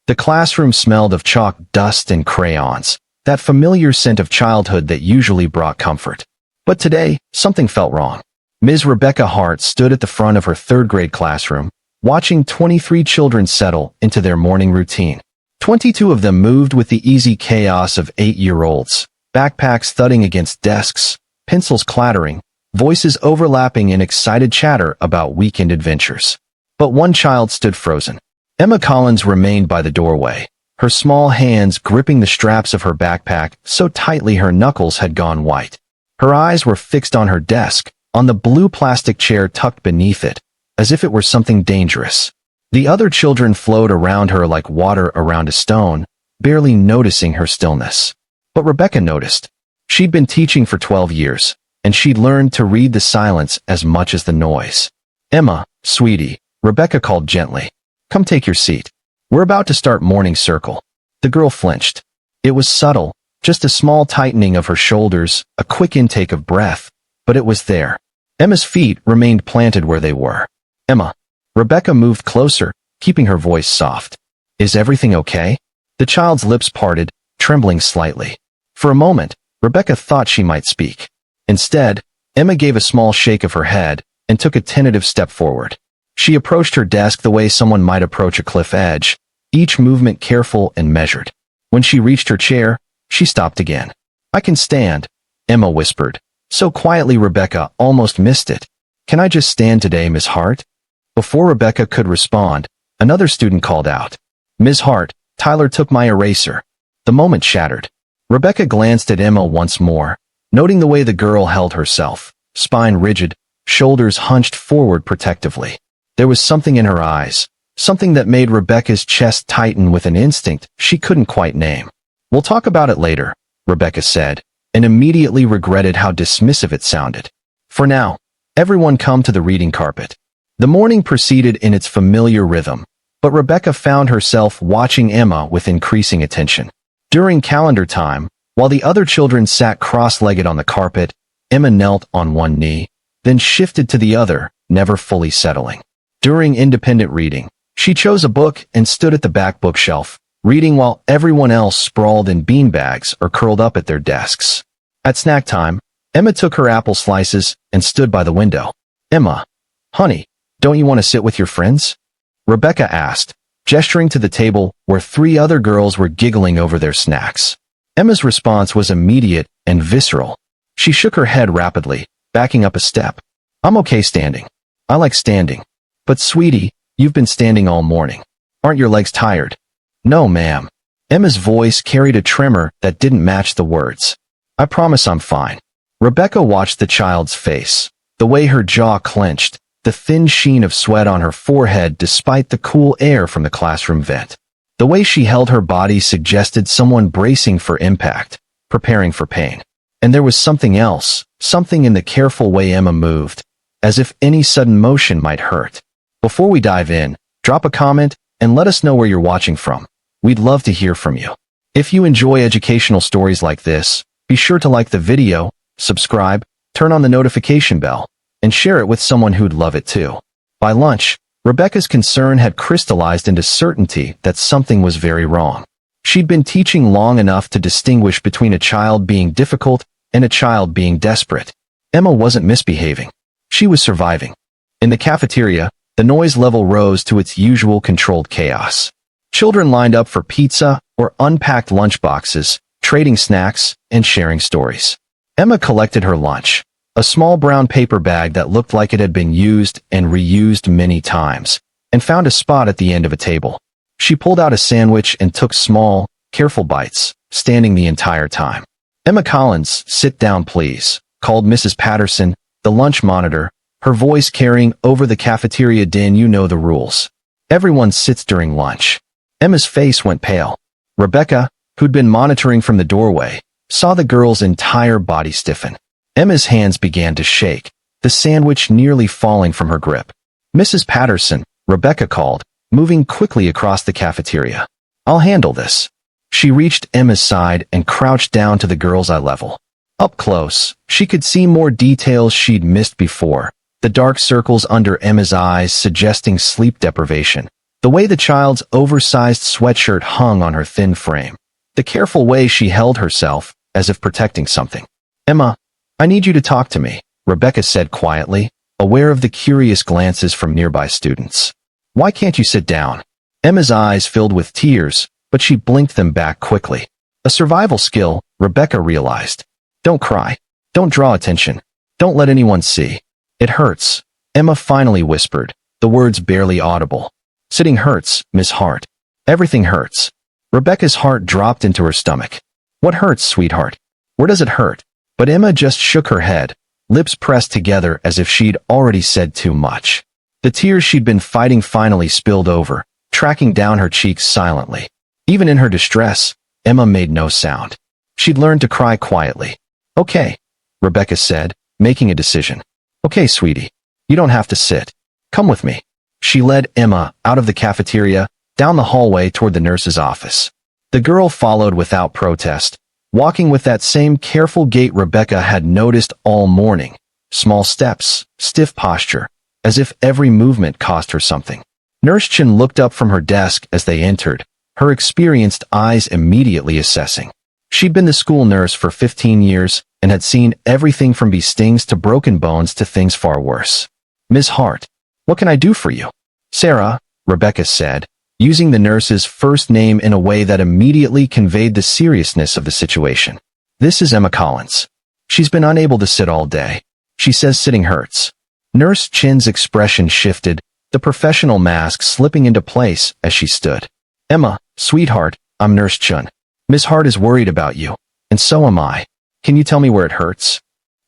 The classroom smelled of chalk, dust, and crayons, that familiar scent of childhood that usually brought comfort. But today, something felt wrong. Ms. Rebecca Hart stood at the front of her third-grade classroom, watching 23 children settle into their morning routine. 22 of them moved with the easy chaos of 8-year-olds, backpacks thudding against desks, pencils clattering, voices overlapping in excited chatter about weekend adventures. But one child stood frozen. Emma Collins remained by the doorway, her small hands gripping the straps of her backpack so tightly her knuckles had gone white. Her eyes were fixed on her desk, on the blue plastic chair tucked beneath it, as if it were something dangerous. The other children flowed around her like water around a stone, barely noticing her stillness. But Rebecca noticed. She'd been teaching for 12 years, and she'd learned to read the silence as much as the noise. "Emma, sweetie," Rebecca called gently. "Come take your seat. We're about to start morning circle." The girl flinched. It was subtle, just a small tightening of her shoulders, a quick intake of breath, but it was there. Emma's feet remained planted where they were. "Emma." Rebecca moved closer, keeping her voice soft. "Is everything okay?" The child's lips parted, trembling slightly. For a moment, Rebecca thought she might speak. Instead, Emma gave a small shake of her head and took a tentative step forward. She approached her desk the way someone might approach a cliff edge, each movement careful and measured. When she reached her chair, she stopped again. "I can stand," Emma whispered, so quietly Rebecca almost missed it. "Can I just stand today, Miss Hart?" Before Rebecca could respond, another student called out. "Ms. Hart, Tyler took my eraser." The moment shattered. Rebecca glanced at Emma once more, noting the way the girl held herself, spine rigid, shoulders hunched forward protectively. There was something in her eyes, something that made Rebecca's chest tighten with an instinct she couldn't quite name. "We'll talk about it later," Rebecca said, and immediately regretted how dismissive it sounded. "For now, everyone come to the reading carpet." The morning proceeded in its familiar rhythm, but Rebecca found herself watching Emma with increasing attention. During calendar time, while the other children sat cross-legged on the carpet, Emma knelt on one knee, then shifted to the other, never fully settling. During independent reading, she chose a book and stood at the back bookshelf, reading while everyone else sprawled in beanbags or curled up at their desks. At snack time, Emma took her apple slices and stood by the window. "Emma, honey, don't you want to sit with your friends?" Rebecca asked, gesturing to the table where 3 other girls were giggling over their snacks. Emma's response was immediate and visceral. She shook her head rapidly, backing up a step. "I'm okay standing. I like standing. But sweetie, you've been standing all morning. Aren't your legs tired?" "No, ma'am." Emma's voice carried a tremor that didn't match the words. "I promise I'm fine." Rebecca watched the child's face, the way her jaw clenched, the thin sheen of sweat on her forehead despite the cool air from the classroom vent. The way she held her body suggested someone bracing for impact, preparing for pain. And there was something else, something in the careful way Emma moved, as if any sudden motion might hurt. Before we dive in, drop a comment and let us know where you're watching from. We'd love to hear from you. If you enjoy educational stories like this, be sure to like the video, subscribe, turn on the notification bell, and share it with someone who'd love it too. By lunch, Rebecca's concern had crystallized into certainty that something was very wrong. She'd been teaching long enough to distinguish between a child being difficult and a child being desperate. Emma wasn't misbehaving. She was surviving. In the cafeteria, the noise level rose to its usual controlled chaos. Children lined up for pizza or unpacked lunchboxes, trading snacks and sharing stories. Emma collected her lunch, a small brown paper bag that looked like it had been used and reused many times, and found a spot at the end of a table. She pulled out a sandwich and took small, careful bites, standing the entire time. "Emma Collins, sit down please," called Mrs. Patterson, the lunch monitor, her voice carrying over the cafeteria din. "You know the rules. Everyone sits during lunch." Emma's face went pale. Rebecca, who'd been monitoring from the doorway, saw the girl's entire body stiffen. Emma's hands began to shake, the sandwich nearly falling from her grip. "Mrs. Patterson," Rebecca called, moving quickly across the cafeteria. "I'll handle this." She reached Emma's side and crouched down to the girl's eye level. Up close, she could see more details she'd missed before, the dark circles under Emma's eyes suggesting sleep deprivation, The way the child's oversized sweatshirt hung on her thin frame. The careful way she held herself, as if protecting something. "Emma, I need you to talk to me," Rebecca said quietly, aware of the curious glances from nearby students. "Why can't you sit down?" Emma's eyes filled with tears, but she blinked them back quickly. A survival skill, Rebecca realized. "Don't cry. Don't draw attention. Don't let anyone see. It hurts," Emma finally whispered, the words barely audible. "Sitting hurts, Miss Hart. Everything hurts." Rebecca's heart dropped into her stomach. "What hurts, sweetheart? Where does it hurt?" But Emma just shook her head, lips pressed together as if she'd already said too much. The tears she'd been fighting finally spilled over, tracking down her cheeks silently. Even in her distress, Emma made no sound. She'd learned to cry quietly. "Okay," Rebecca said, making a decision. "Okay, sweetie. You don't have to sit. Come with me." She led Emma out of the cafeteria, down the hallway toward the nurse's office. The girl followed without protest, walking with that same careful gait Rebecca had noticed all morning. Small steps, stiff posture, as if every movement cost her something. Nurse Chen looked up from her desk as they entered, her experienced eyes immediately assessing. She'd been the school nurse for 15 years and had seen everything from bee stings to broken bones to things far worse. "Ms. Hart, what can I do for you?" "Sarah," Rebecca said, using the nurse's first name in a way that immediately conveyed the seriousness of the situation. "This is Emma Collins. She's been unable to sit all day. She says sitting hurts." Nurse Chin's expression shifted, the professional mask slipping into place as she stood. "Emma, sweetheart, I'm Nurse Chun. Miss Hart is worried about you, and so am I. Can you tell me where it hurts?"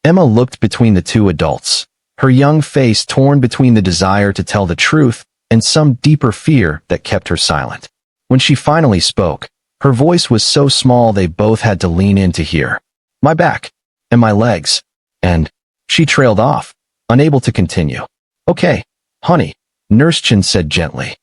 Emma looked between the two adults, her young face torn between the desire to tell the truth and some deeper fear that kept her silent. When she finally spoke, her voice was so small they both had to lean in to hear. "My back, and my legs, and—" She trailed off, unable to continue. "Okay, honey," Nurse Chin said gently.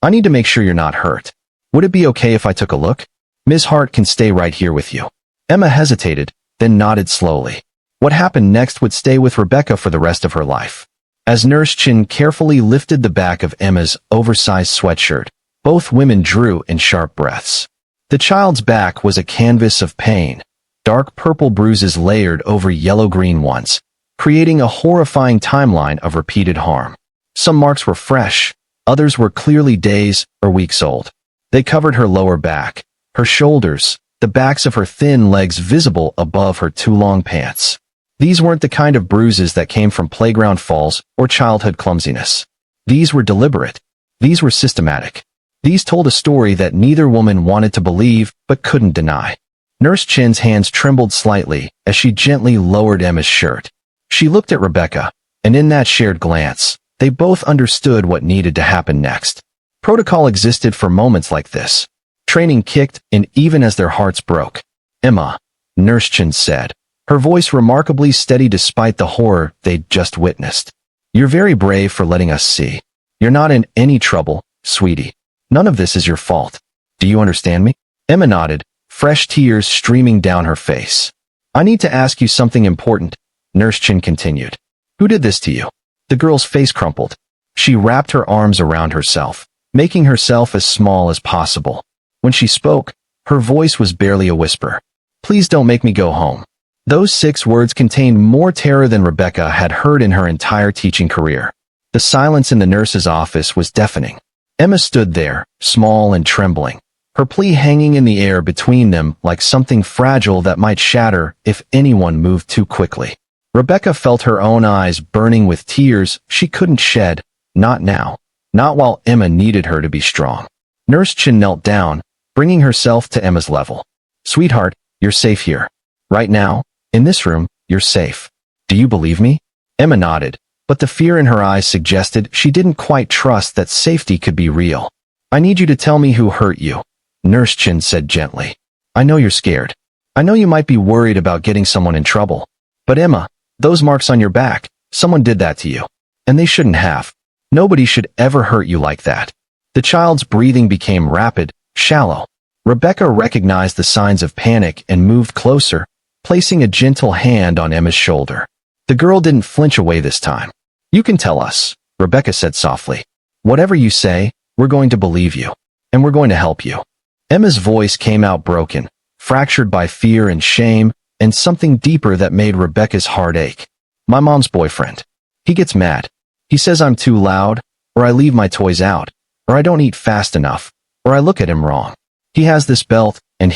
"I need to make sure you're not hurt. Would it be okay if I took a look? Ms. Hart can stay right here with you." Emma hesitated, then nodded slowly. What happened next would stay with Rebecca for the rest of her life. As Nurse Chin carefully lifted the back of Emma's oversized sweatshirt, both women drew in sharp breaths. The child's back was a canvas of pain, dark purple bruises layered over yellow-green ones, creating a horrifying timeline of repeated harm. Some marks were fresh, others were clearly days or weeks old. They covered her lower back, her shoulders, the backs of her thin legs visible above her too long pants. These weren't the kind of bruises that came from playground falls or childhood clumsiness. These were deliberate. These were systematic. These told a story that neither woman wanted to believe but couldn't deny. Nurse Chin's hands trembled slightly as she gently lowered Emma's shirt. She looked at Rebecca, and in that shared glance, they both understood what needed to happen next. Protocol existed for moments like this. Training kicked in even as their hearts broke. "Emma," Nurse Chin said, her voice remarkably steady despite the horror they'd just witnessed. "You're very brave for letting us see. You're not in any trouble, sweetie. None of this is your fault. Do you understand me?" Emma nodded, fresh tears streaming down her face. "I need to ask you something important," Nurse Chin continued. "Who did this to you?" The girl's face crumpled. She wrapped her arms around herself, making herself as small as possible. When she spoke, her voice was barely a whisper. "Please don't make me go home." Those 6 words contained more terror than Rebecca had heard in her entire teaching career. The silence in the nurse's office was deafening. Emma stood there, small and trembling, her plea hanging in the air between them like something fragile that might shatter if anyone moved too quickly. Rebecca felt her own eyes burning with tears she couldn't shed, not now, not while Emma needed her to be strong. Nurse Chin knelt down, bringing herself to Emma's level. "Sweetheart, you're safe here. Right now, in this room, you're safe. Do you believe me?" Emma nodded, but the fear in her eyes suggested she didn't quite trust that safety could be real. "I need you to tell me who hurt you," Nurse Chin said gently. "I know you're scared. I know you might be worried about getting someone in trouble. But Emma, those marks on your back, someone did that to you. And they shouldn't have. Nobody should ever hurt you like that." The child's breathing became rapid, shallow. Rebecca recognized the signs of panic and moved closer, placing a gentle hand on Emma's shoulder. The girl didn't flinch away this time. "You can tell us," Rebecca said softly. "Whatever you say, We're going to believe you. And we're going to help you. Emma's voice came out broken, fractured by fear and shame, and something deeper that made Rebecca's heart ache. My mom's boyfriend. He gets mad. He says I'm too loud, or I leave my toys out, or I don't eat fast enough, or I look at him wrong. He has this belt, and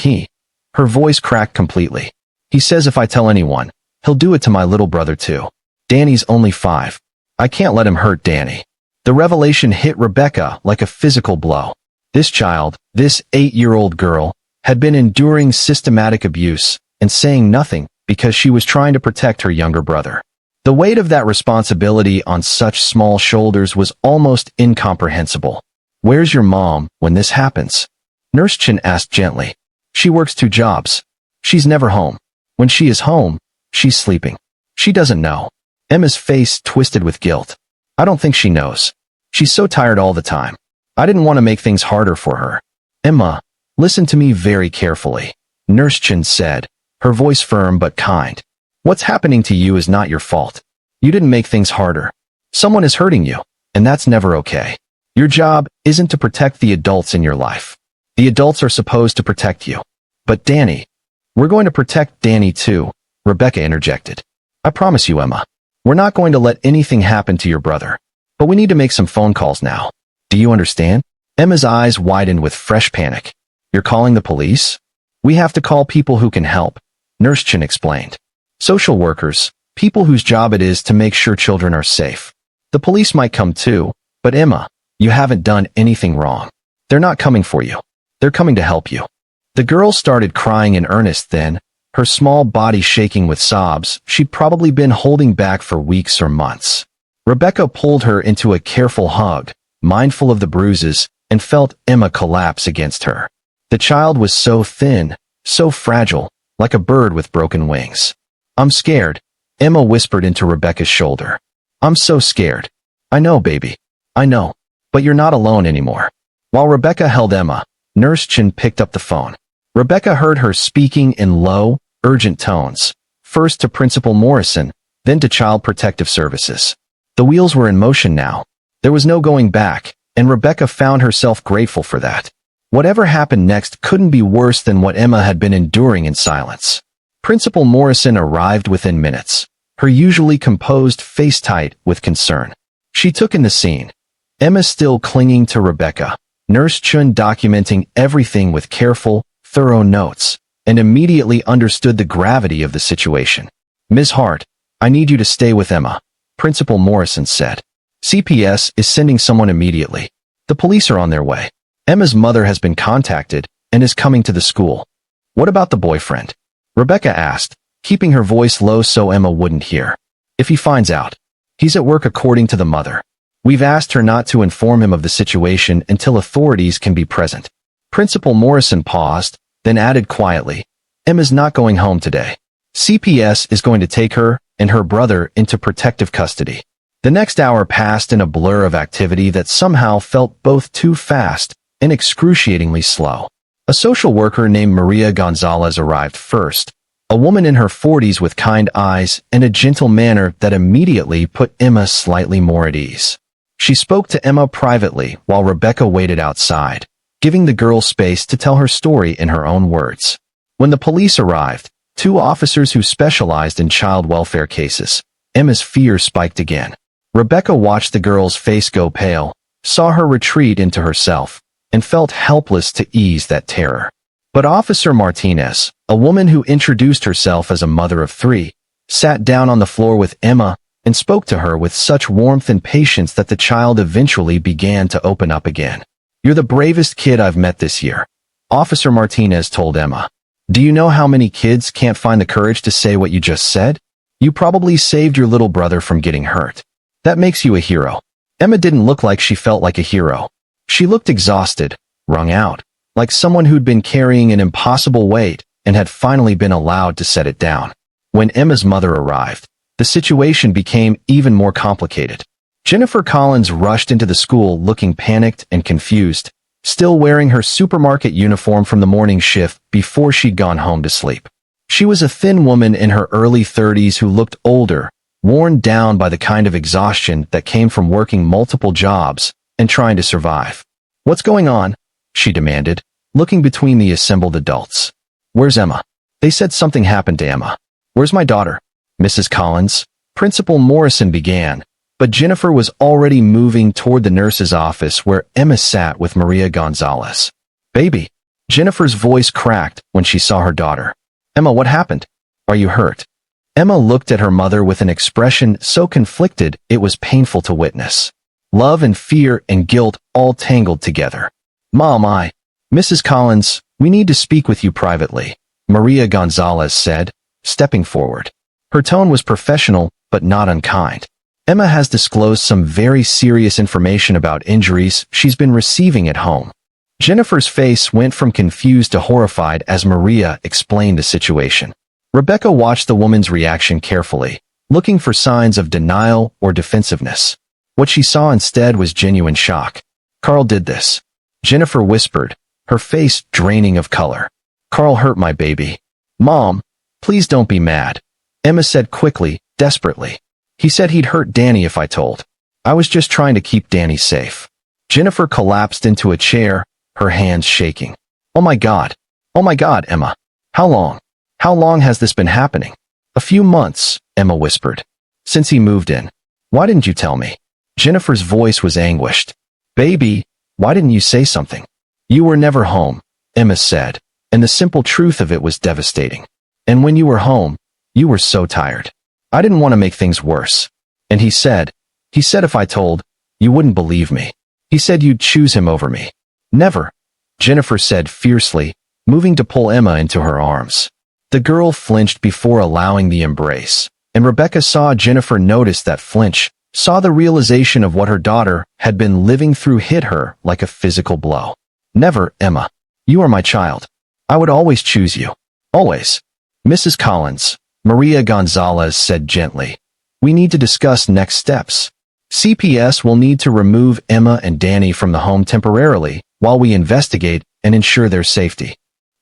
her voice cracked completely. He says if I tell anyone, he'll do it to my little brother too. Danny's only 5. I can't let him hurt Danny. The revelation hit Rebecca like a physical blow. This child, this 8-year-old girl, had been enduring systematic abuse and saying nothing because she was trying to protect her younger brother. The weight of that responsibility on such small shoulders was almost incomprehensible. Where's your mom when this happens? Nurse Chen asked gently. She works 2 jobs. She's never home. When she is home, she's sleeping. She doesn't know. Emma's face twisted with guilt. I don't think she knows. She's so tired all the time. I didn't want to make things harder for her. Emma, listen to me very carefully, Nurse Chen said, her voice firm but kind. What's happening to you is not your fault. You didn't make things harder. Someone is hurting you, and that's never okay. Your job isn't to protect the adults in your life. The adults are supposed to protect you. But Danny, we're going to protect Danny too, Rebecca interjected. I promise you, Emma. We're not going to let anything happen to your brother. But we need to make some phone calls now. Do you understand? Emma's eyes widened with fresh panic. You're calling the police? We have to call people who can help, Nurse Chen explained. Social workers, people whose job it is to make sure children are safe. The police might come too, but Emma, you haven't done anything wrong. They're not coming for you. They're coming to help you. The girl started crying in earnest then, her small body shaking with sobs she'd probably been holding back for weeks or months. Rebecca pulled her into a careful hug, mindful of the bruises, and felt Emma collapse against her. The child was so thin, so fragile, like a bird with broken wings. I'm scared, Emma whispered into Rebecca's shoulder. I'm so scared. I know, baby. I know. But you're not alone anymore. While Rebecca held Emma, Nurse Chen picked up the phone. Rebecca heard her speaking in low, urgent tones, first to Principal Morrison, then to Child Protective Services. The wheels were in motion now. There was no going back, and Rebecca found herself grateful for that. Whatever happened next couldn't be worse than what Emma had been enduring in silence. Principal Morrison arrived within minutes, her usually composed face tight with concern. She took in the scene. Emma still clinging to Rebecca, Nurse Chen documenting everything with careful, thorough notes, and immediately understood the gravity of the situation. Ms. Hart, I need you to stay with Emma, Principal Morrison said. CPS is sending someone immediately. The police are on their way. Emma's mother has been contacted and is coming to the school. What about the boyfriend? Rebecca asked, keeping her voice low so Emma wouldn't hear. If he finds out, he's at work according to the mother. We've asked her not to inform him of the situation until authorities can be present. Principal Morrison paused, then added quietly, Emma's not going home today. CPS is going to take her and her brother into protective custody. The next hour passed in a blur of activity that somehow felt both too fast and excruciatingly slow. A social worker named Maria Gonzalez arrived first, a woman in her 40s with kind eyes and a gentle manner that immediately put Emma slightly more at ease. She spoke to Emma privately while Rebecca waited outside, giving the girl space to tell her story in her own words. When the police arrived, 2 officers who specialized in child welfare cases, Emma's fear spiked again. Rebecca watched the girl's face go pale, saw her retreat into herself, and felt helpless to ease that terror. But Officer Martinez, a woman who introduced herself as a mother of 3, sat down on the floor with Emma and spoke to her with such warmth and patience that the child eventually began to open up again. You're the bravest kid I've met this year, Officer Martinez told Emma. Do you know how many kids can't find the courage to say what you just said? You probably saved your little brother from getting hurt. That makes you a hero. Emma didn't look like she felt like a hero. She looked exhausted, wrung out, like someone who'd been carrying an impossible weight and had finally been allowed to set it down. When Emma's mother arrived, the situation became even more complicated. Jennifer Collins rushed into the school looking panicked and confused, still wearing her supermarket uniform from the morning shift before she'd gone home to sleep. She was a thin woman in her early 30s who looked older, worn down by the kind of exhaustion that came from working multiple jobs and trying to survive. What's going on? She demanded, looking between the assembled adults. Where's Emma? They said something happened to Emma. Where's my daughter? Mrs. Collins, Principal Morrison began, but Jennifer was already moving toward the nurse's office where Emma sat with Maria Gonzalez. Baby. Jennifer's voice cracked when she saw her daughter. Emma, what happened? Are you hurt? Emma looked at her mother with an expression so conflicted it was painful to witness. Love and fear and guilt all tangled together. Mom, Mrs. Collins, we need to speak with you privately, Maria Gonzalez said, stepping forward. Her tone was professional, but not unkind. Emma has disclosed some very serious information about injuries she's been receiving at home. Jennifer's face went from confused to horrified as Maria explained the situation. Rebecca watched the woman's reaction carefully, looking for signs of denial or defensiveness. What she saw instead was genuine shock. Carl did this. Jennifer whispered, her face draining of color. Carl hurt my baby. Mom, please don't be mad. Emma said quickly, desperately. He said he'd hurt Danny if I told. I was just trying to keep Danny safe. Jennifer collapsed into a chair, her hands shaking. Oh my God, Emma. How long? How long has this been happening? A few months, Emma whispered. Since he moved in. Why didn't you tell me? Jennifer's voice was anguished. Baby, why didn't you say something? You were never home, Emma said, and the simple truth of it was devastating. And when you were home, you were so tired. I didn't want to make things worse. And he said if I told, you wouldn't believe me. He said you'd choose him over me. Never, Jennifer said fiercely, moving to pull Emma into her arms. The girl flinched before allowing the embrace, and Rebecca saw Jennifer notice that flinch, saw the realization of what her daughter had been living through hit her like a physical blow. Never, Emma. You are my child. I would always choose you. Always. Mrs. Collins, Maria Gonzalez said gently. We need to discuss next steps. CPS will need to remove Emma and Danny from the home temporarily while we investigate and ensure their safety.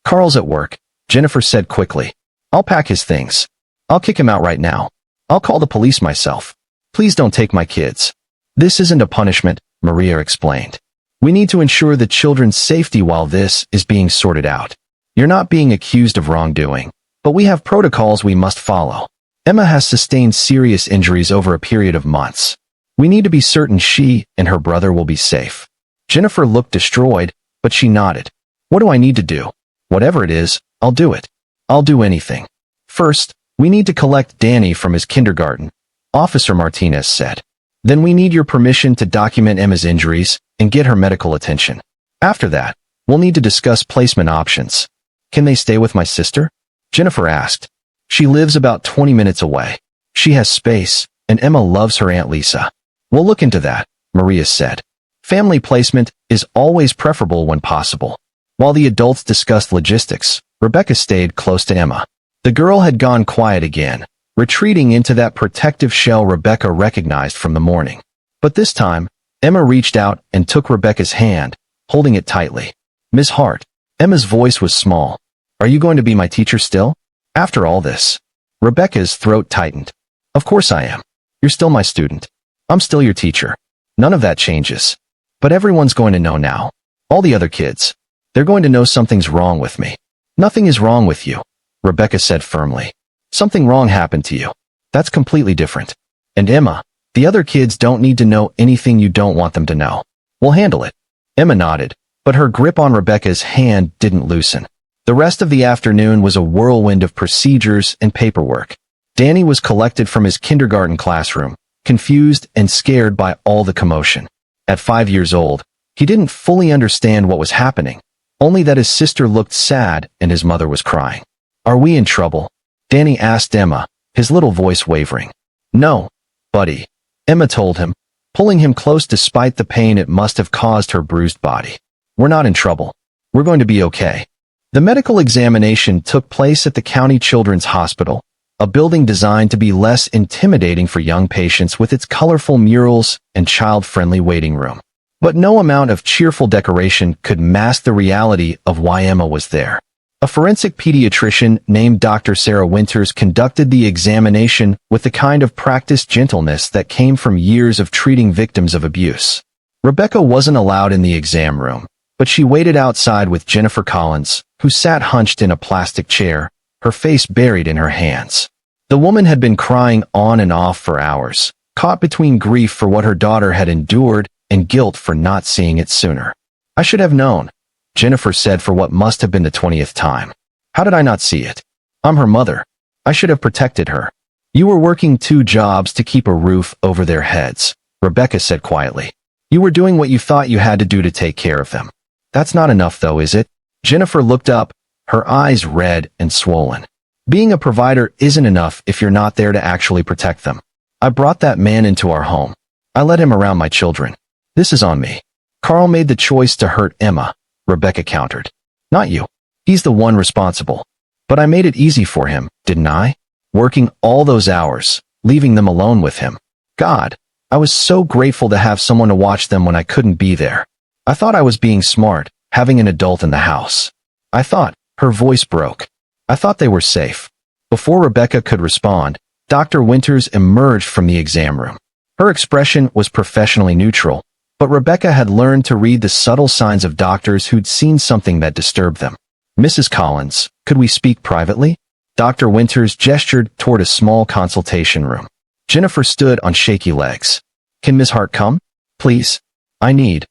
Carl's at work, Jennifer said quickly. I'll pack his things. I'll kick him out right now. I'll call the police myself. Please don't take my kids. This isn't a punishment, Maria explained. We need to ensure the children's safety while this is being sorted out. You're not being accused of wrongdoing, but we have protocols we must follow. Emma has sustained serious injuries over a period of months. We need to be certain she and her brother will be safe. Jennifer looked destroyed, but she nodded. What do I need to do? Whatever it is, I'll do it. I'll do anything. First, we need to collect Danny from his kindergarten, Officer Martinez said. Then we need your permission to document Emma's injuries and get her medical attention. After that, we'll need to discuss placement options. Can they stay with my sister? Jennifer asked. She lives about 20 minutes away. She has space, and Emma loves her Aunt Lisa. We'll look into that, Maria said. Family placement is always preferable when possible. While the adults discussed logistics, Rebecca stayed close to Emma. The girl had gone quiet again, retreating into that protective shell Rebecca recognized from the morning. But this time, Emma reached out and took Rebecca's hand, holding it tightly. Miss Hart. Emma's voice was small. Are you going to be my teacher still? After all this? Rebecca's throat tightened. Of course I am. You're still my student. I'm still your teacher. None of that changes. But everyone's going to know now. All the other kids. They're going to know something's wrong with me. Nothing is wrong with you, Rebecca said firmly. Something wrong happened to you. That's completely different. And Emma, the other kids don't need to know anything you don't want them to know. We'll handle it. Emma nodded, but her grip on Rebecca's hand didn't loosen. The rest of the afternoon was a whirlwind of procedures and paperwork. Danny was collected from his kindergarten classroom, confused and scared by all the commotion. At 5 years old, he didn't fully understand what was happening, only that his sister looked sad and his mother was crying. Are we in trouble? Danny asked Emma, his little voice wavering. No, buddy, Emma told him, pulling him close despite the pain it must have caused her bruised body. We're not in trouble. We're going to be okay. The medical examination took place at the County Children's Hospital, a building designed to be less intimidating for young patients with its colorful murals and child-friendly waiting room. But no amount of cheerful decoration could mask the reality of why Emma was there. A forensic pediatrician named Dr. Sarah Winters conducted the examination with the kind of practiced gentleness that came from years of treating victims of abuse. Rebecca wasn't allowed in the exam room, but she waited outside with Jennifer Collins, who sat hunched in a plastic chair, her face buried in her hands. The woman had been crying on and off for hours, caught between grief for what her daughter had endured and guilt for not seeing it sooner. "I should have known," Jennifer said for what must have been the 20th time. "How did I not see it? I'm her mother. I should have protected her." "You were working 2 jobs to keep a roof over their heads," Rebecca said quietly. "You were doing what you thought you had to do to take care of them. That's not enough though, is it?" Jennifer looked up, her eyes red and swollen. "Being a provider isn't enough if you're not there to actually protect them. I brought that man into our home. I let him around my children. This is on me." "Carl made the choice to hurt Emma," Rebecca countered. "Not you. He's the one responsible. But I made it easy for him, didn't I? Working all those hours, leaving them alone with him. God, I was so grateful to have someone to watch them when I couldn't be there. I thought I was being smart, having an adult in the house. I thought," her voice broke. "I thought they were safe." Before Rebecca could respond, Dr. Winters emerged from the exam room. Her expression was professionally neutral, but Rebecca had learned to read the subtle signs of doctors who'd seen something that disturbed them. "Mrs. Collins, could we speak privately?" Dr. Winters gestured toward a small consultation room. Jennifer stood on shaky legs. "Can Ms. Hart come? Please? I need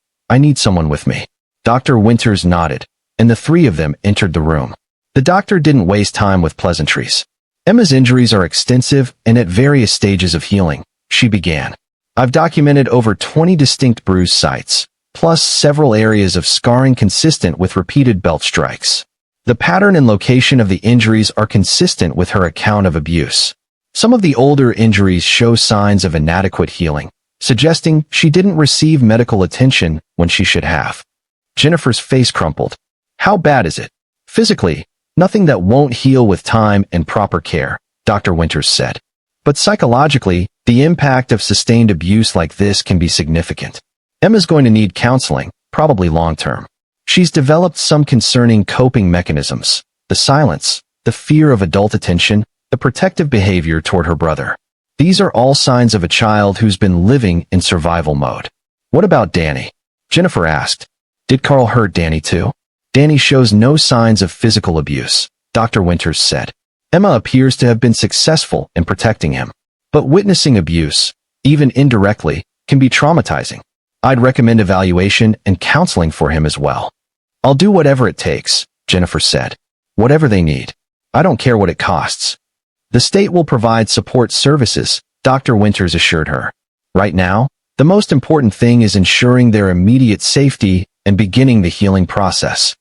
someone with me." Dr. Winters nodded, and the 3 of them entered the room. The doctor didn't waste time with pleasantries. "Emma's injuries are extensive and at various stages of healing," she began. "I've documented over 20 distinct bruise sites, plus several areas of scarring consistent with repeated belt strikes. The pattern and location of the injuries are consistent with her account of abuse. Some of the older injuries show signs of inadequate healing, suggesting she didn't receive medical attention when she should have." Jennifer's face crumpled. "How bad is it?" "Physically, nothing that won't heal with time and proper care," Dr. Winters said. "But psychologically, the impact of sustained abuse like this can be significant. Emma's going to need counseling, probably long-term. She's developed some concerning coping mechanisms: the silence, the fear of adult attention, the protective behavior toward her brother. These are all signs of a child who's been living in survival mode." "What about Danny?" Jennifer asked. "Did Carl hurt Danny too?" "Danny shows no signs of physical abuse," Dr. Winters said. "Emma appears to have been successful in protecting him. But witnessing abuse, even indirectly, can be traumatizing. I'd recommend evaluation and counseling for him as well." "I'll do whatever it takes," Jennifer said. "Whatever they need. I don't care what it costs." "The state will provide support services," Dr. Winters assured her. "Right now, the most important thing is ensuring their immediate safety and beginning the healing process."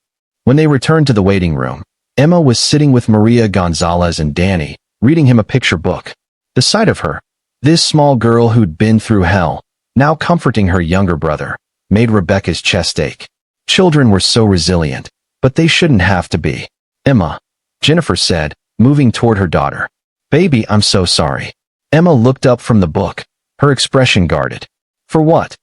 When they returned to the waiting room, Emma was sitting with Maria Gonzalez and Danny, reading him a picture book. The sight of her, this small girl who'd been through hell, now comforting her younger brother, made Rebecca's chest ache. Children were so resilient, but they shouldn't have to be. "Emma," Jennifer said, moving toward her daughter. "Baby, I'm so sorry." Emma looked up from the book, her expression guarded. "For what?"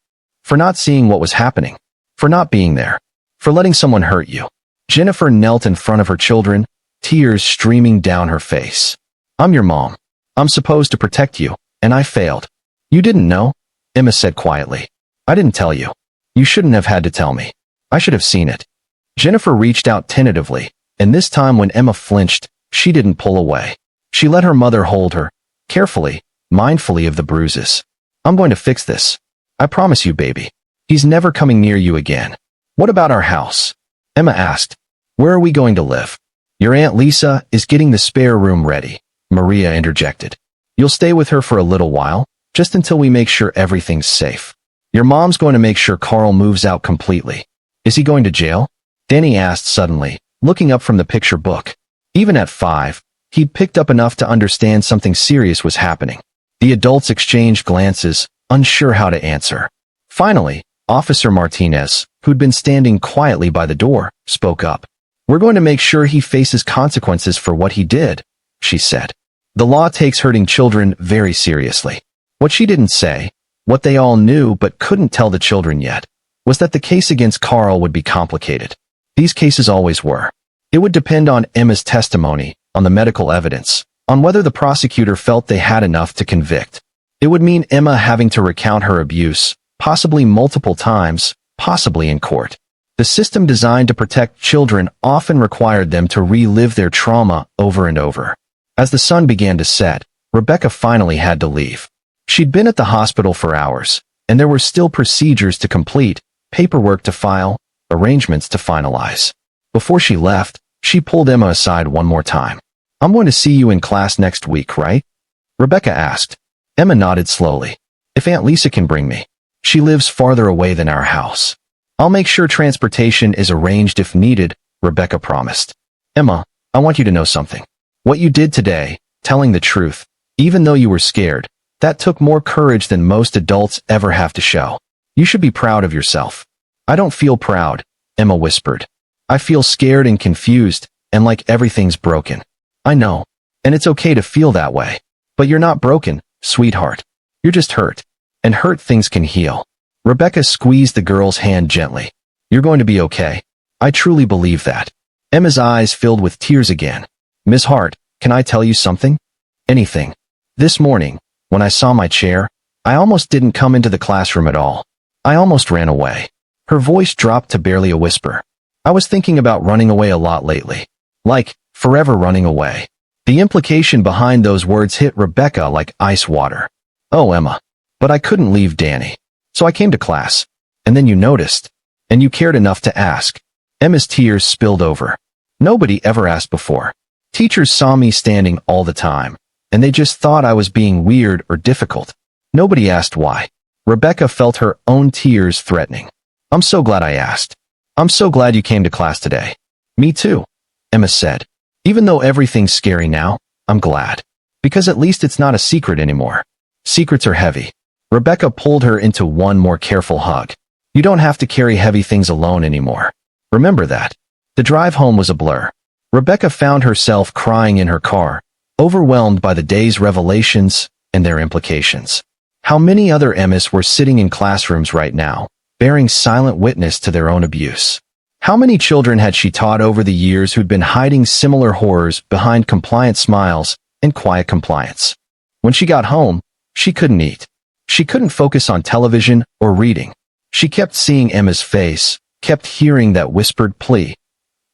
"For not seeing what was happening. For not being there. For letting someone hurt you." Jennifer knelt in front of her children, tears streaming down her face. "I'm your mom. I'm supposed to protect you, and I failed." "You didn't know," Emma said quietly. "I didn't tell you. You shouldn't have had to tell me. I should have seen it." Jennifer reached out tentatively, and this time when Emma flinched, she didn't pull away. She let her mother hold her, carefully, mindfully of the bruises. "I'm going to fix this. I promise you, baby. He's never coming near you again." "What about our house?" Emma asked. "Where are we going to live?" "Your Aunt Lisa is getting the spare room ready," Maria interjected. "You'll stay with her for a little while, just until we make sure everything's safe. Your mom's going to make sure Carl moves out completely." "Is he going to jail?" Danny asked suddenly, looking up from the picture book. Even at 5, he'd picked up enough to understand something serious was happening. The adults exchanged glances, unsure how to answer. Finally, Officer Martinez, who'd been standing quietly by the door, spoke up. "We're going to make sure he faces consequences for what he did," she said. "The law takes hurting children very seriously." What she didn't say, what they all knew but couldn't tell the children yet, was that the case against Carl would be complicated. These cases always were. It would depend on Emma's testimony, on the medical evidence, on whether the prosecutor felt they had enough to convict. It would mean Emma having to recount her abuse, possibly multiple times, possibly in court. The system designed to protect children often required them to relive their trauma over and over. As the sun began to set, Rebecca finally had to leave. She'd been at the hospital for hours, and there were still procedures to complete, paperwork to file, arrangements to finalize. Before she left, she pulled Emma aside one more time. "I'm going to see you in class next week, right?" Rebecca asked. Emma nodded slowly. "If Aunt Lisa can bring me. She lives farther away than our house." "I'll make sure transportation is arranged if needed," Rebecca promised. "Emma, I want you to know something. What you did today, telling the truth, even though you were scared, that took more courage than most adults ever have to show. You should be proud of yourself." "I don't feel proud," Emma whispered. "I feel scared and confused, and like everything's broken." "I know, and it's okay to feel that way. But you're not broken, sweetheart. You're just hurt. And hurt things can heal." Rebecca squeezed the girl's hand gently. "You're going to be okay. I truly believe that." Emma's eyes filled with tears again. "Miss Hart, can I tell you something?" "Anything." "This morning, when I saw my chair, I almost didn't come into the classroom at all. I almost ran away." Her voice dropped to barely a whisper. "I was thinking about running away a lot lately. Like, forever running away." The implication behind those words hit Rebecca like ice water. "Oh, Emma. But I couldn't leave Danny. So I came to class. And then you noticed. And you cared enough to ask." Emma's tears spilled over. "Nobody ever asked before. Teachers saw me standing all the time, and they just thought I was being weird or difficult. Nobody asked why." Rebecca felt her own tears threatening. "I'm so glad I asked. I'm so glad you came to class today." "Me too," Emma said. "Even though everything's scary now, I'm glad. Because at least it's not a secret anymore. Secrets are heavy." Rebecca pulled her into one more careful hug. "You don't have to carry heavy things alone anymore. Remember that." The drive home was a blur. Rebecca found herself crying in her car, overwhelmed by the day's revelations and their implications. How many other Emmas were sitting in classrooms right now, bearing silent witness to their own abuse? How many children had she taught over the years who'd been hiding similar horrors behind compliant smiles and quiet compliance? When she got home, she couldn't eat. She couldn't focus on television or reading. She kept seeing Emma's face, kept hearing that whispered plea.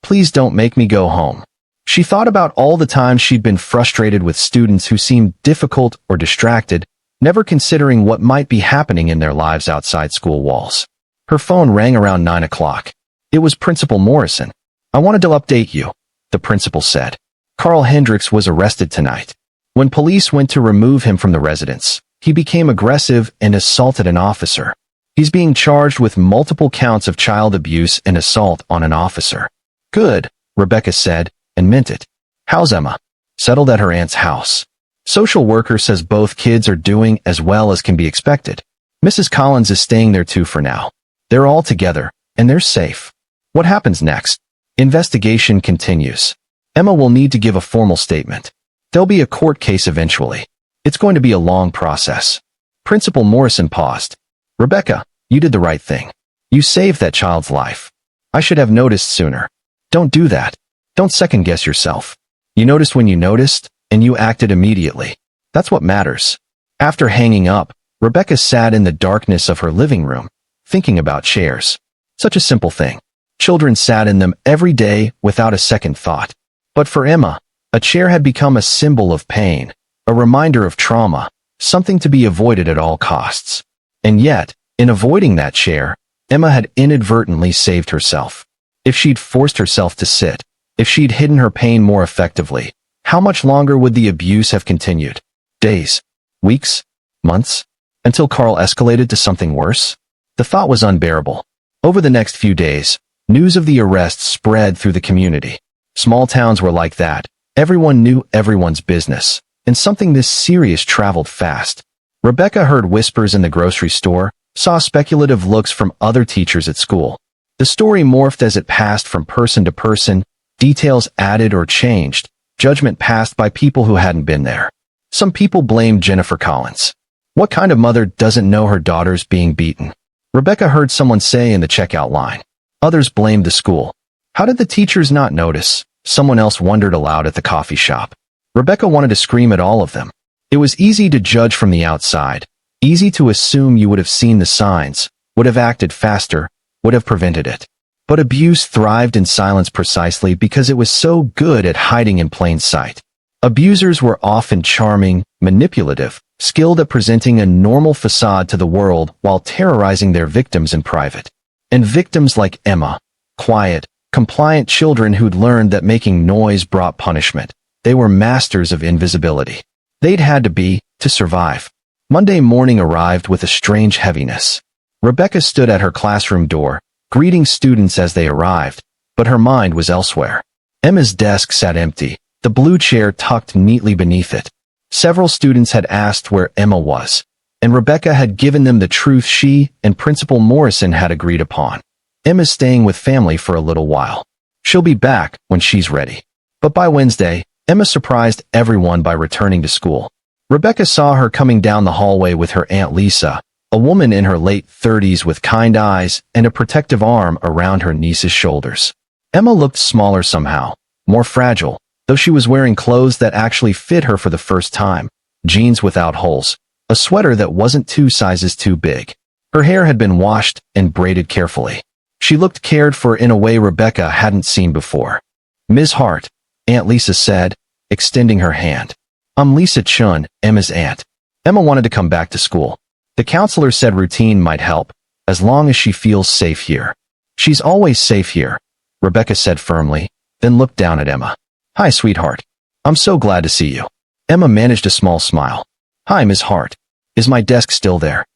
"Please don't make me go home." She thought about all the times she'd been frustrated with students who seemed difficult or distracted, never considering what might be happening in their lives outside school walls. Her phone rang around 9 o'clock. It was Principal Morrison. "I wanted to update you," the principal said. "Carl Hendricks was arrested tonight. When police went to remove him from the residence, he became aggressive and assaulted an officer. He's being charged with multiple counts of child abuse and assault on an officer." "Good," Rebecca said, and meant it. "How's Emma?" "Settled at her aunt's house. Social worker says both kids are doing as well as can be expected. Mrs. Collins is staying there too for now. They're all together, and they're safe." "What happens next?" "Investigation continues. Emma will need to give a formal statement. There'll be a court case eventually. It's going to be a long process." Principal Morrison paused. "Rebecca, you did the right thing. You saved that child's life. I should have noticed sooner. Don't do that. Don't second-guess yourself. You noticed when you noticed, and you acted immediately. That's what matters." After hanging up, Rebecca sat in the darkness of her living room, thinking about chairs. Such a simple thing. Children sat in them every day without a second thought. But for Emma, a chair had become a symbol of pain, a reminder of trauma, something to be avoided at all costs. And yet, in avoiding that chair, Emma had inadvertently saved herself. If she'd forced herself to sit, if she'd hidden her pain more effectively, how much longer would the abuse have continued? Days? Weeks? Months? Until Carl escalated to something worse? The thought was unbearable. Over the next few days, news of the arrest spread through the community. Small towns were like that. Everyone knew everyone's business, and something this serious traveled fast. Rebecca heard whispers in the grocery store, saw speculative looks from other teachers at school. The story morphed as it passed from person to person, details added or changed, judgment passed by people who hadn't been there. Some people blamed Jennifer Collins. What kind of mother doesn't know her daughter's being beaten? Rebecca heard someone say in the checkout line. Others blamed the school. How did the teachers not notice? Someone else wondered aloud at the coffee shop. Rebecca wanted to scream at all of them. It was easy to judge from the outside, Easy to assume you would have seen the signs, would have acted faster, would have prevented it. But abuse thrived in silence precisely because it was so good at hiding in plain sight. Abusers were often charming, manipulative, skilled at presenting a normal facade to the world while terrorizing their victims in private. And victims like Emma, quiet, compliant children who'd learned that making noise brought punishment. They were masters of invisibility. They'd had to be, to survive. Monday morning arrived with a strange heaviness. Rebecca stood at her classroom door, greeting students as they arrived, but her mind was elsewhere. Emma's desk sat empty, the blue chair tucked neatly beneath it. Several students had asked where Emma was, and Rebecca had given them the truth she and Principal Morrison had agreed upon. Emma's staying with family for a little while. She'll be back when she's ready. But by Wednesday, Emma surprised everyone by returning to school. Rebecca saw her coming down the hallway with her Aunt Lisa, a woman in her late 30s with kind eyes and a protective arm around her niece's shoulders. Emma looked smaller somehow, more fragile, though she was wearing clothes that actually fit her for the first time, jeans without holes, a sweater that wasn't 2 sizes too big. Her hair had been washed and braided carefully. She looked cared for in a way Rebecca hadn't seen before. "Ms. Hart," Aunt Lisa said, extending her hand. "I'm Lisa Chun, Emma's aunt." Emma wanted to come back to school. The counselor said routine might help, as long as she feels safe here. "She's always safe here," Rebecca said firmly, then looked down at Emma. "Hi, sweetheart. I'm so glad to see you." Emma managed a small smile. "Hi, Ms. Hart. Is my desk still there?"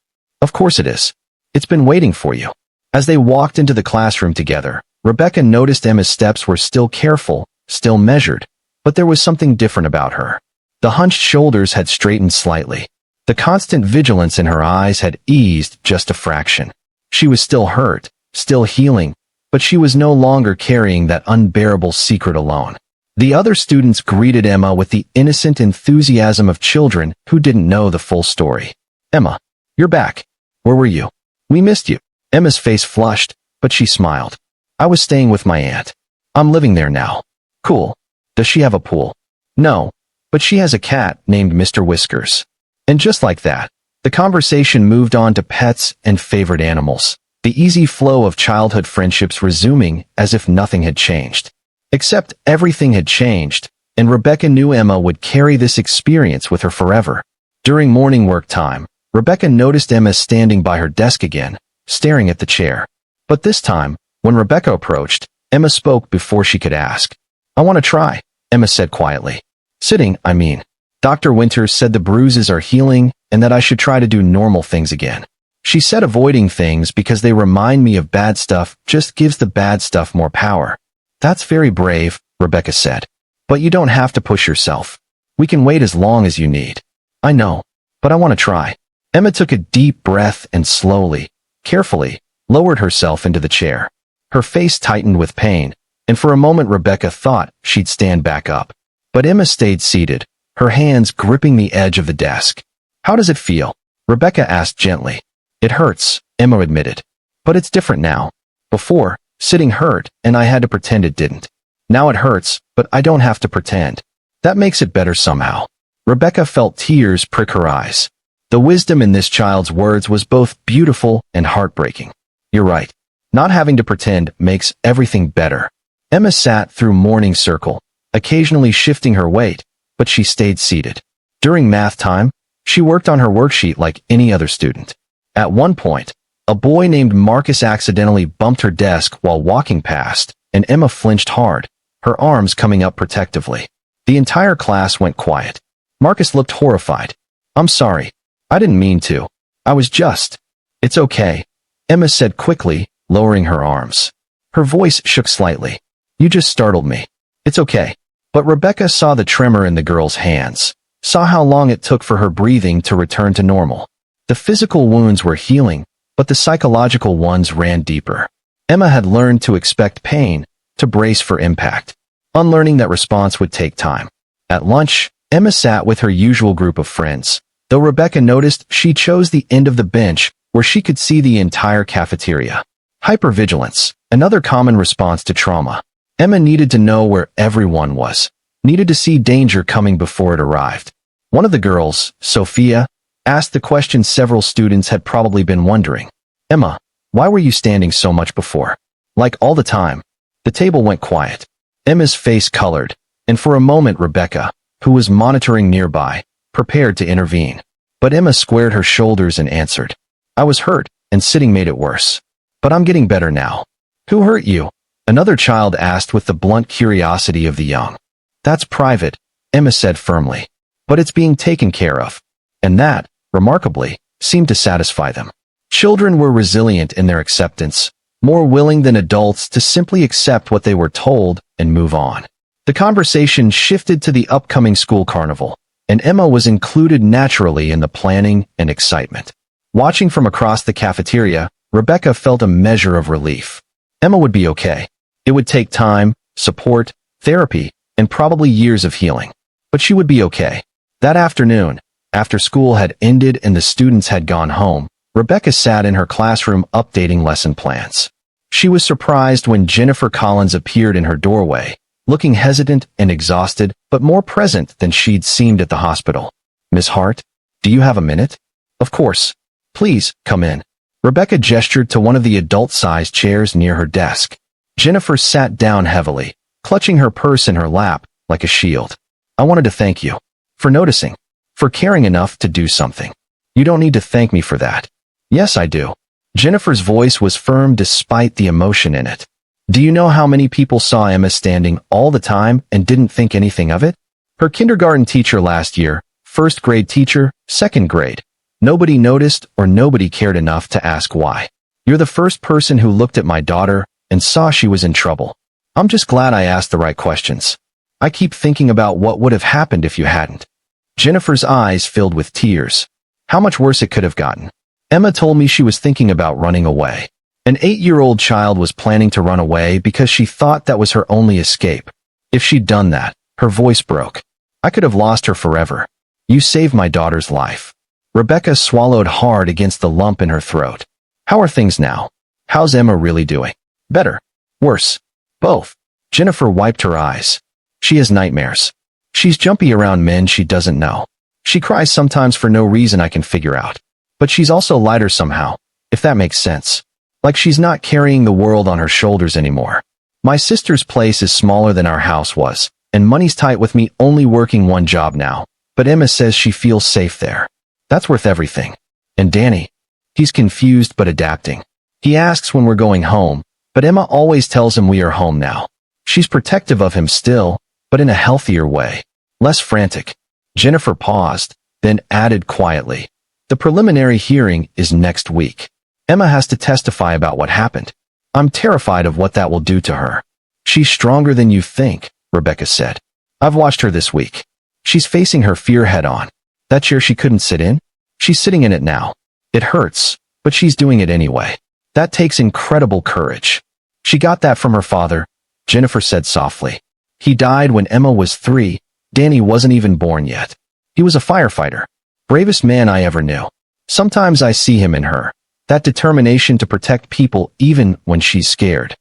"Of course it is. It's been waiting for you." As they walked into the classroom together, Rebecca noticed Emma's steps were still careful, still measured, but there was something different about her. The hunched shoulders had straightened slightly. The constant vigilance in her eyes had eased just a fraction. She was still hurt, still healing, but she was no longer carrying that unbearable secret alone. The other students greeted Emma with the innocent enthusiasm of children who didn't know the full story. "Emma, you're back. Where were you? We missed you." Emma's face flushed, but she smiled. "I was staying with my aunt. I'm living there now." "Cool. Does she have a pool?" "No, but she has a cat named Mr. Whiskers." And just like that, the conversation moved on to pets and favorite animals, the easy flow of childhood friendships resuming as if nothing had changed. Except everything had changed, and Rebecca knew Emma would carry this experience with her forever. During morning work time, Rebecca noticed Emma standing by her desk again, staring at the chair. But this time, when Rebecca approached, Emma spoke before she could ask. "I want to try," Emma said quietly. "Sitting, I mean. Dr. Winters said the bruises are healing and that I should try to do normal things again. She said avoiding things because they remind me of bad stuff just gives the bad stuff more power." "That's very brave," Rebecca said. "But you don't have to push yourself. We can wait as long as you need." "I know, but I want to try." Emma took a deep breath and slowly, carefully, lowered herself into the chair. Her face tightened with pain, and for a moment Rebecca thought she'd stand back up. But Emma stayed seated, her hands gripping the edge of the desk. "How does it feel?" Rebecca asked gently. "It hurts," Emma admitted. "But it's different now. Before, sitting hurt, and I had to pretend it didn't. Now it hurts, but I don't have to pretend. That makes it better somehow." Rebecca felt tears prick her eyes. The wisdom in this child's words was both beautiful and heartbreaking. "You're right. Not having to pretend makes everything better." Emma sat through morning circle, occasionally shifting her weight, but she stayed seated. During math time, she worked on her worksheet like any other student. At one point, a boy named Marcus accidentally bumped her desk while walking past, and Emma flinched hard, her arms coming up protectively. The entire class went quiet. Marcus looked horrified. "I'm sorry. I didn't mean to. I was just—" "It's okay," Emma said quickly, lowering her arms. Her voice shook slightly. "You just startled me. It's okay." But Rebecca saw the tremor in the girl's hands, saw how long it took for her breathing to return to normal. The physical wounds were healing, but the psychological ones ran deeper. Emma had learned to expect pain, to brace for impact, unlearning that response would take time. At lunch, Emma sat with her usual group of friends, though Rebecca noticed she chose the end of the bench where she could see the entire cafeteria. Hypervigilance, another common response to trauma. Emma needed to know where everyone was, needed to see danger coming before it arrived. One of the girls, Sophia, asked the question several students had probably been wondering. Emma, why were you standing so much before? Like all the time. The table went quiet. Emma's face colored, and for a moment Rebecca, who was monitoring nearby, prepared to intervene. But Emma squared her shoulders and answered. I was hurt, and sitting made it worse. But I'm getting better now. Who hurt you? Another child asked with the blunt curiosity of the young. That's private, Emma said firmly. But it's being taken care of. And that, remarkably, seemed to satisfy them. Children were resilient in their acceptance, more willing than adults to simply accept what they were told and move on. The conversation shifted to the upcoming school carnival, and Emma was included naturally in the planning and excitement. Watching from across the cafeteria, Rebecca felt a measure of relief. Emma would be okay. It would take time, support, therapy, and probably years of healing. But she would be okay. That afternoon, after school had ended and the students had gone home, Rebecca sat in her classroom updating lesson plans. She was surprised when Jennifer Collins appeared in her doorway, looking hesitant and exhausted, but more present than she'd seemed at the hospital. Miss Hart, do you have a minute? Of course. Please, come in. Rebecca gestured to one of the adult-sized chairs near her desk. Jennifer sat down heavily, clutching her purse in her lap like a shield. I wanted to thank you. For noticing. For caring enough to do something. You don't need to thank me for that. Yes, I do. Jennifer's voice was firm despite the emotion in it. Do you know how many people saw Emma standing all the time and didn't think anything of it? Her kindergarten teacher last year, first grade teacher, second grade. Nobody noticed or nobody cared enough to ask why. You're the first person who looked at my daughter and saw she was in trouble. I'm just glad I asked the right questions. I keep thinking about what would have happened if you hadn't. Jennifer's eyes filled with tears. How much worse it could have gotten. Emma told me she was thinking about running away. An 8-year-old child was planning to run away because she thought that was her only escape. If she'd done that, her voice broke. I could have lost her forever. You saved my daughter's life. Rebecca swallowed hard against the lump in her throat. How are things now? How's Emma really doing? Better? Worse? Both. Jennifer wiped her eyes. She has nightmares. She's jumpy around men she doesn't know. She cries sometimes for no reason I can figure out. But she's also lighter somehow, if that makes sense. Like she's not carrying the world on her shoulders anymore. My sister's place is smaller than our house was, and money's tight with me only working one job now. But Emma says she feels safe there. That's worth everything. And Danny? He's confused but adapting. He asks when we're going home, but Emma always tells him we are home now. She's protective of him still, but in a healthier way. Less frantic. Jennifer paused, then added quietly. The preliminary hearing is next week. Emma has to testify about what happened. I'm terrified of what that will do to her. She's stronger than you think, Rebecca said. I've watched her this week. She's facing her fear head on. That chair she couldn't sit in? She's sitting in it now. It hurts, but she's doing it anyway. That takes incredible courage. She got that from her father, Jennifer said softly. He died when Emma was 3. Danny wasn't even born yet. He was a firefighter. Bravest man I ever knew. Sometimes I see him in her. That determination to protect people even when she's scared.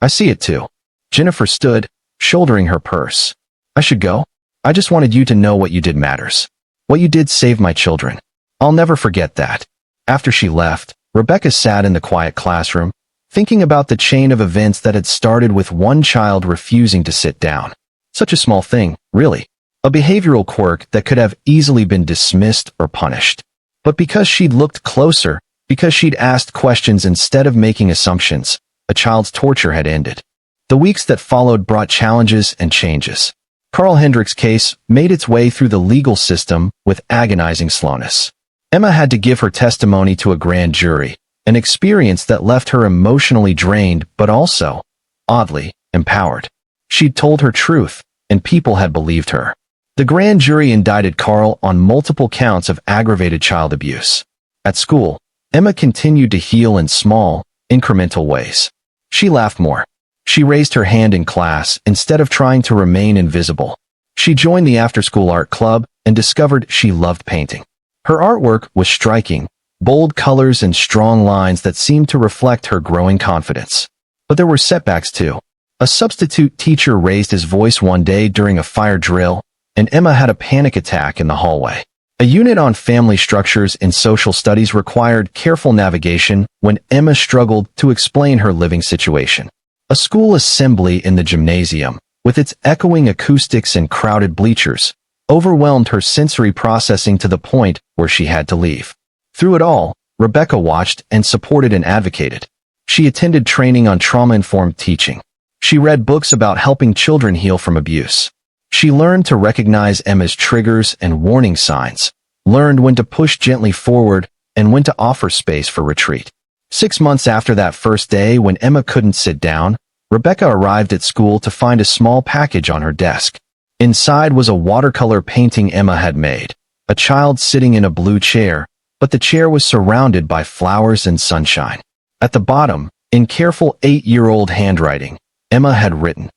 I see it too. Jennifer stood, shouldering her purse. I should go? I just wanted you to know what you did matters. What you did saved my children. I'll never forget that. After she left, Rebecca sat in the quiet classroom, thinking about the chain of events that had started with one child refusing to sit down. Such a small thing, really. A behavioral quirk that could have easily been dismissed or punished. But because she'd looked closer, because she'd asked questions instead of making assumptions, a child's torture had ended. The weeks that followed brought challenges and changes. Carl Hendrick's case made its way through the legal system with agonizing slowness. Emma had to give her testimony to a grand jury, an experience that left her emotionally drained but also, oddly, empowered. She'd told her truth, and people had believed her. The grand jury indicted Carl on multiple counts of aggravated child abuse. At school, Emma continued to heal in small, incremental ways. She laughed more. She raised her hand in class instead of trying to remain invisible. She joined the after-school art club and discovered she loved painting. Her artwork was striking, bold colors and strong lines that seemed to reflect her growing confidence. But there were setbacks too. A substitute teacher raised his voice one day during a fire drill, and Emma had a panic attack in the hallway. A unit on family structures in social studies required careful navigation when Emma struggled to explain her living situation. A school assembly in the gymnasium, with its echoing acoustics and crowded bleachers, overwhelmed her sensory processing to the point where she had to leave. Through it all, Rebecca watched and supported and advocated. She attended training on trauma-informed teaching. She read books about helping children heal from abuse. She learned to recognize Emma's triggers and warning signs, learned when to push gently forward and when to offer space for retreat. 6 months after that first day when Emma couldn't sit down, Rebecca arrived at school to find a small package on her desk. Inside was a watercolor painting Emma had made, a child sitting in a blue chair, but the chair was surrounded by flowers and sunshine. At the bottom, in careful 8-year-old handwriting, Emma had written,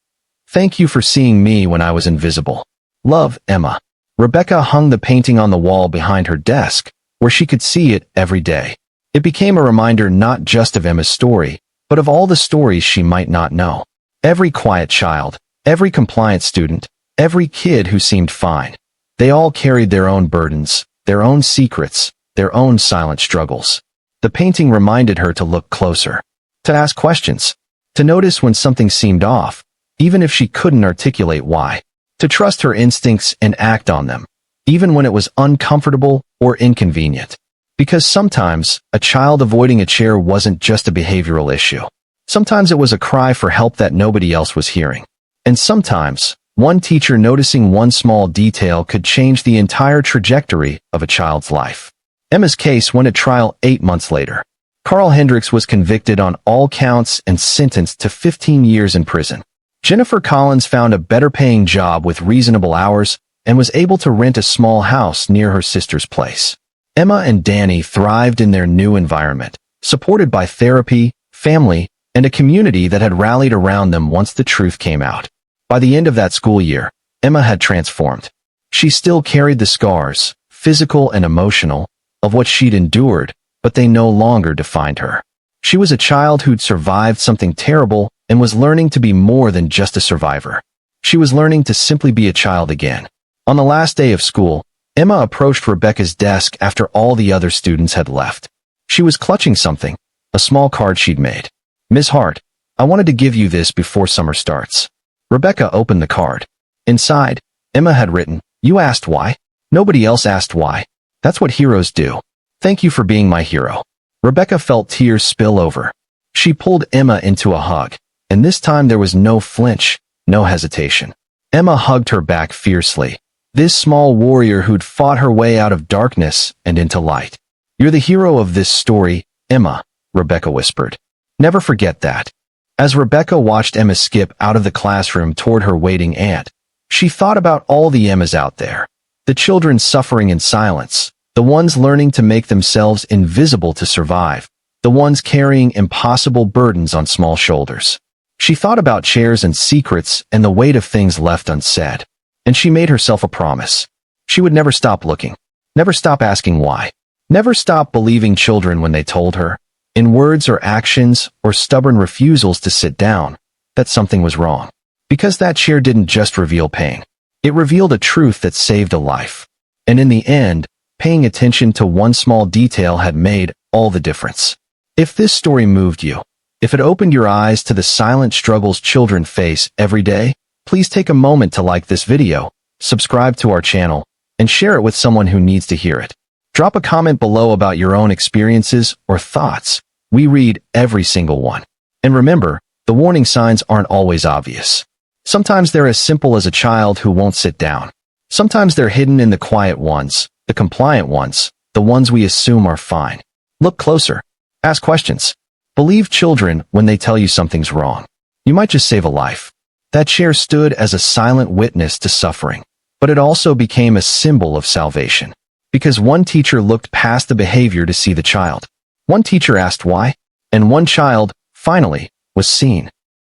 "Thank you for seeing me when I was invisible. Love, Emma." Rebecca hung the painting on the wall behind her desk, where she could see it every day. It became a reminder not just of Emma's story, but of all the stories she might not know. Every quiet child, every compliant student, every kid who seemed fine. They all carried their own burdens, their own secrets, their own silent struggles. The painting reminded her to look closer, to ask questions, to notice when something seemed off, even if she couldn't articulate why, to trust her instincts and act on them, even when it was uncomfortable or inconvenient. Because sometimes, a child avoiding a chair wasn't just a behavioral issue. Sometimes it was a cry for help that nobody else was hearing. And sometimes, one teacher noticing one small detail could change the entire trajectory of a child's life. Emma's case went to trial 8 months later. Carl Hendricks was convicted on all counts and sentenced to 15 years in prison. Jennifer Collins found a better-paying job with reasonable hours and was able to rent a small house near her sister's place. Emma and Danny thrived in their new environment, supported by therapy, family, and a community that had rallied around them once the truth came out. By the end of that school year, Emma had transformed. She still carried the scars, physical and emotional, of what she'd endured, but they no longer defined her. She was a child who'd survived something terrible and was learning to be more than just a survivor. She was learning to simply be a child again. On the last day of school, Emma approached Rebecca's desk after all the other students had left. She was clutching something, a small card she'd made. "Miss Hart, I wanted to give you this before summer starts." Rebecca opened the card. Inside, Emma had written, "You asked why? Nobody else asked why. That's what heroes do. Thank you for being my hero." Rebecca felt tears spill over. She pulled Emma into a hug, and this time there was no flinch, no hesitation. Emma hugged her back fiercely. This small warrior who'd fought her way out of darkness and into light. "You're the hero of this story, Emma," Rebecca whispered. "Never forget that." As Rebecca watched Emma skip out of the classroom toward her waiting aunt, she thought about all the Emmas out there. The children suffering in silence, the ones learning to make themselves invisible to survive, the ones carrying impossible burdens on small shoulders. She thought about chairs and secrets and the weight of things left unsaid. And she made herself a promise. She would never stop looking, never stop asking why, never stop believing children when they told her, in words or actions or stubborn refusals to sit down, that something was wrong. Because that chair didn't just reveal pain. It revealed a truth that saved a life. And in the end, paying attention to one small detail had made all the difference. If this story moved you, if it opened your eyes to the silent struggles children face every day, please take a moment to like this video, subscribe to our channel, and share it with someone who needs to hear it. Drop a comment below about your own experiences or thoughts. We read every single one. And remember, the warning signs aren't always obvious. Sometimes they're as simple as a child who won't sit down. Sometimes they're hidden in the quiet ones, the compliant ones, the ones we assume are fine. Look closer. Ask questions. Believe children when they tell you something's wrong. You might just save a life. That chair stood as a silent witness to suffering, but it also became a symbol of salvation. Because one teacher looked past the behavior to see the child. One teacher asked why, and one child, finally, was seen.